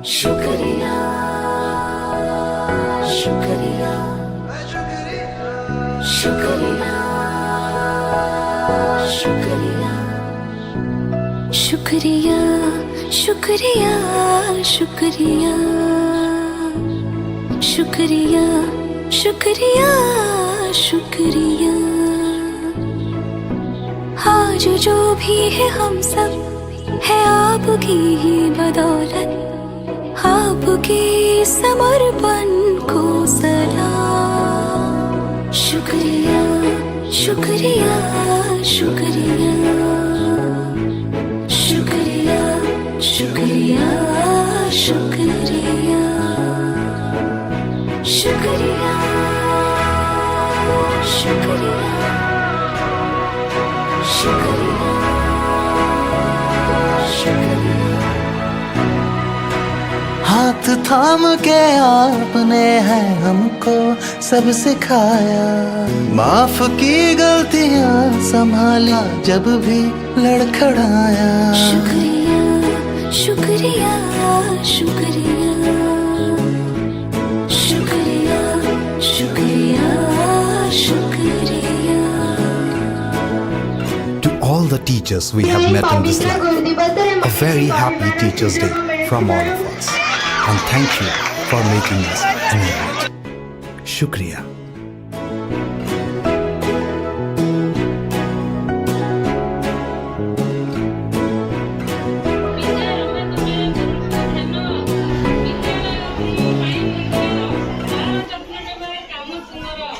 शुक्रिया शुक्रिया शुक्रिया शुक्रिया शुक्रिया शुक्रिया शुक्रिया शुक्रिया शुक्रिया शुक्रिया। आज जो भी है हम सब है आपकी ही बदौलत, आपके समर्पण को सलाम। शुक्रिया शुक्रिया शुक्रिया शुक्रिया शुक्रिया शुक्रिया शुक्रिया शुक्रिया शुक्रिया शुक्रिया। हाथ थाम के आपने है हमको सब सिखाया, माफ की गलतियां संभाली जब भी लड़खड़ाया। शुक्रिया शुक्रिया शुक्रिया शुक्रिया शुक्रिया शुक्रिया। To all the teachers we have met in this life, a very happy Teachers' Day from all of us. And thank you for making us innovate. Shukriya. କାମ ସୁନ୍ଦର